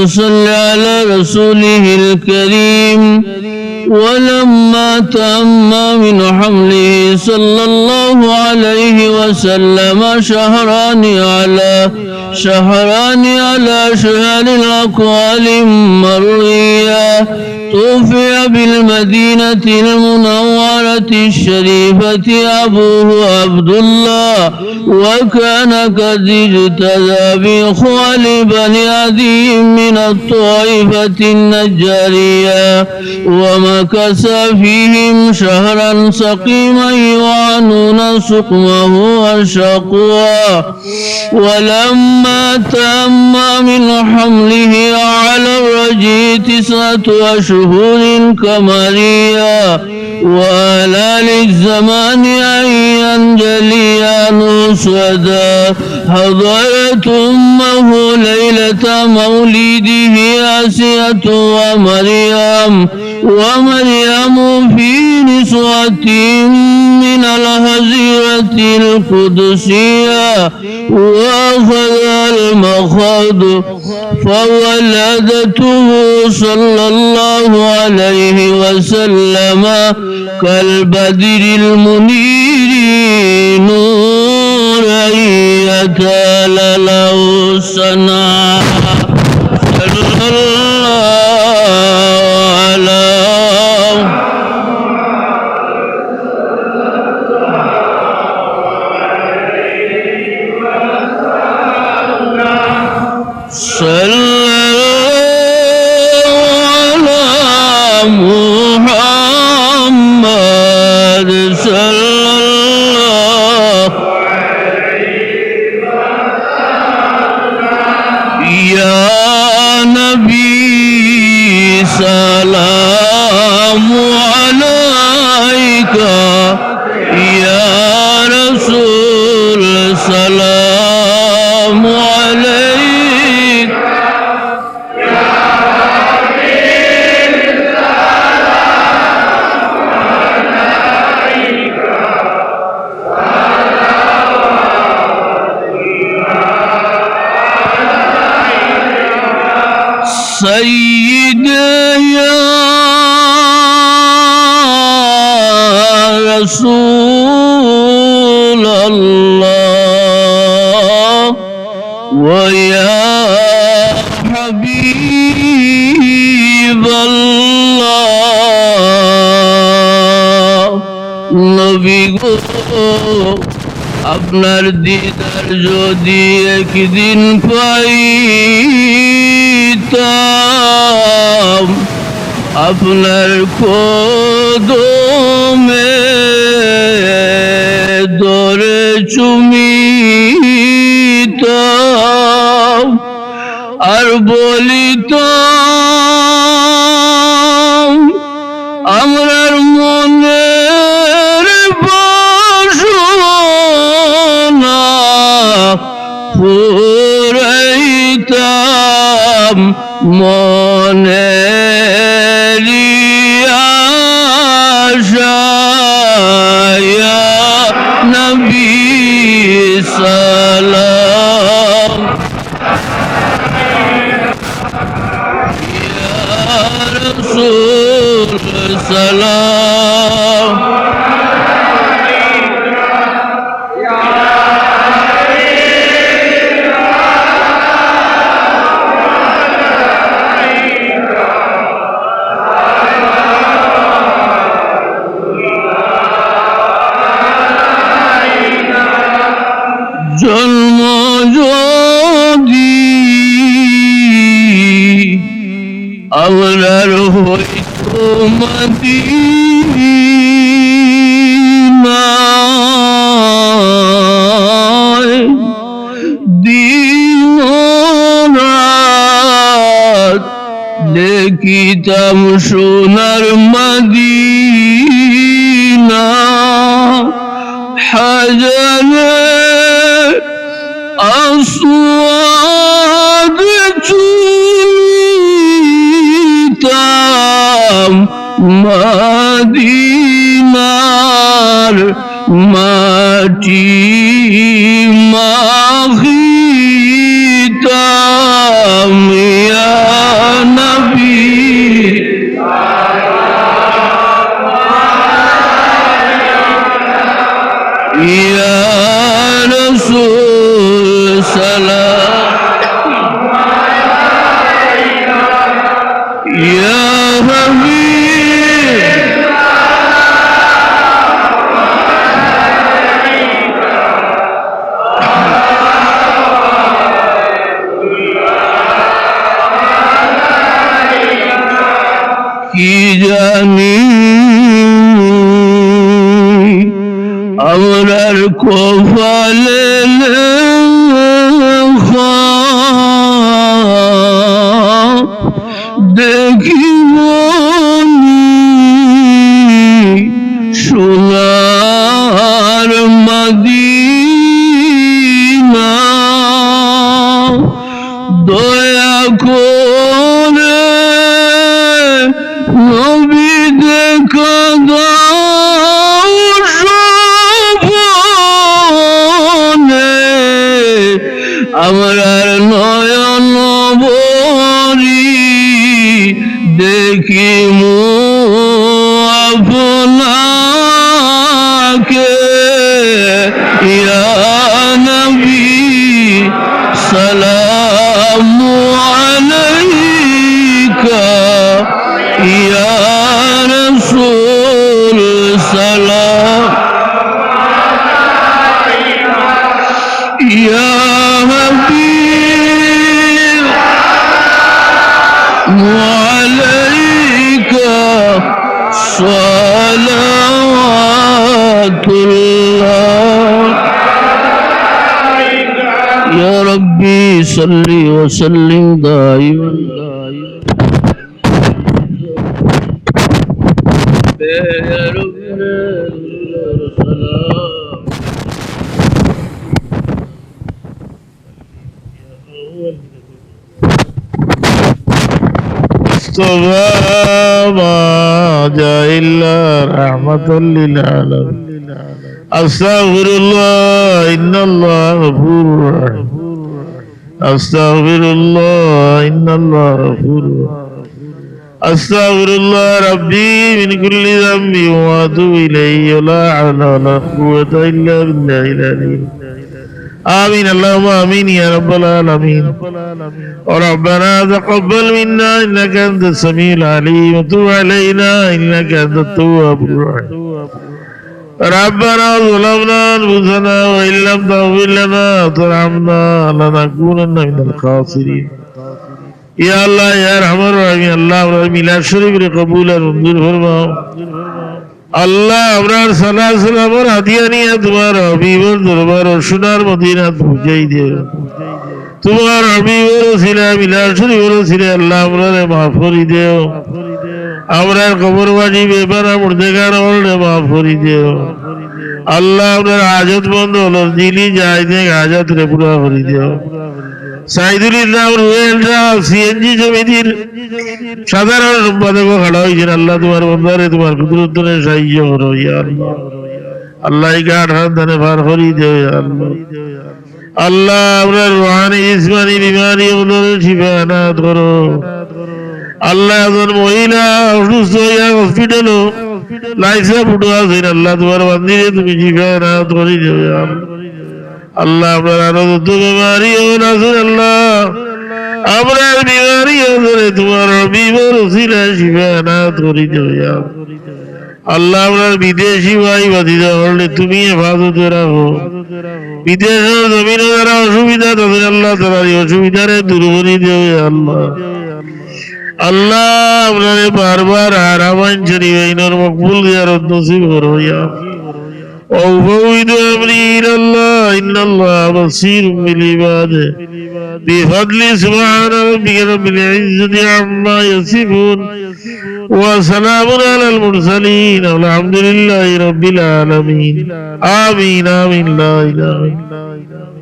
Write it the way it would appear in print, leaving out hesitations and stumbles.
صل على رسوله الكريم. ولما تم من حمله صلى الله عليه وسلم شهران على شهر الأقوال مروية، توفي بالمدينة المنورة الشريفة أبوه عبد الله، وكان قد اجتزى بإخوان بني عدي من الطائفة النجارية، ومكث فيهم شهرا سقيما يعانون سقمه وشقوى. ولما تم من حمله على الرجل 9 أشهر قمرية، وآلى للزمان أن ينجلي عنه سودا، حضرت أمه ليلة مولده آسية ومريم في نسوة من الهزيرة القدسية، وأخذ المخاض فولدته صلى الله عليه وسلم كالبدر المنير نورا يتلألأ السنا. صلى الله على محمد صلى الله يا نبي سلام عليك، يا رسول سلام عليك، سيدي يا رسول الله ويا حبيب الله। নবী গো, আপনার দিদার যদি একদিন পাইতাম, আপনার কদমে ধরে চুমিতাম আর বলিতাম আমরার মনের বাসনা পুরাইতাম মনের আশা। ইয়া নবী সালাম, ইয়া রাসূল সালাম, জন্ম যদি আমরার হইতো মদিনায়, দিন রাত দেখিতাম সোনার মদিনা, হাজারে আসওয়াদ চুমিতাম মদিনার মাটি মাখিতাম। ইয়া يا حبيب কি জানি আমরার কপালে দেখিব সোনার মদিনা দয়া করে নবী দেখা দাও স্বপনে আমরার নয়ন ভরি দেখিমু আপনাকে ইয়া নবী সালামু আলাইকা ইয়া রাসূল সালাম ইয়া হাবিব আলাইকা সালাওয়াতুল্লাহ ইয়া রাব্বি সাল্লি ওয়া সাল্লিম দাইমান يا ربنا السلام مصطفى ما جاء إلا رحمة للعالمين أستغفر الله إن الله غفور رحيم أستغفر الله إن الله غفور رحيم أستغفر الله ربي من كل ذنب وأتوب إليه ولا حول ولا قوة إلا بالله العلي آمين اللهم آمين يا رب العالمين وربنا تقبل منا إنك أنت السميع العليم وتب علينا إنك أنت التواب الرحيم ربنا ظلمنا أنفسنا وإن لم تغفر لنا وترحمنا لنكونن من الخاسرين या अल्लाह या रहमान रहीम अल्लाह मिला शरीफ रे कबूल और मंजूर फरमाओ अल्लाह अमरार सलाह सलाम और हदिया निया तुम्हारा हबीबर दरबार और सुनार मदीना पहुंचाई दे तुम्हारा हबीबर वसीला मिला शरीफ वसीला अल्लाह अमरार माफ करी दे अमरार कब्र वाजी बेपना मुर्देगार और माफ करी दे अल्लाह अमरार हाजत मंद और दिली जाय दे हाजत रे पूरा करी दे সাইদুল ইসলাম রুয়েল সাহেব সিএনজি সমিতির সাধারণ সম্পাদক খাড়া হয়েছেন আল্লাহ তোমার বন্ধারে তোমার কুদরতনে সাহায্য করো ইয়া আল্লাহ আল্লাহ গাঢ় হাতে পার করি দেও ইয়া আল্লাহ আল্লাহ আমরা রুহানি জিসমানি বিমারি গুলোর শিফা আনাত করো আল্লাহ একজন মহিলা অসুস্থ হইয়া হসপিটালও লাইসা ফুটো আছেন আল্লাহ তোমার বান্দিরে তুমি শিফা আনাত করি দেও ইয়া আল্লাহ अल्लाह अपना बीमारी हो नासर अल्लाह अपना बीमारी हो तुम्हारा बीमार उसीला शिफा अनात करी दो यार अल्लाह अपना विदेशी भाई भतीजा होले तुम्ही हेफाजते राखो विदेशेर जमीने যারা অসুবিধা তাদের আল্লাহ তাআলার অসুবিধারে দূর করে দিও ইয়া আল্লাহ আল্লাহ আপনারে বারবার হারামান শরীফ ইনর মকবুল জিয়ারত নসিব করো ইয়া وأفوض أمري إلى الله إن الله بصير بالعباد بفضل سبحان ربك رب العزة عما يصفون وسلام على المرسلين والحمد لله رب العالمين آمين آمين لا إله إلا الله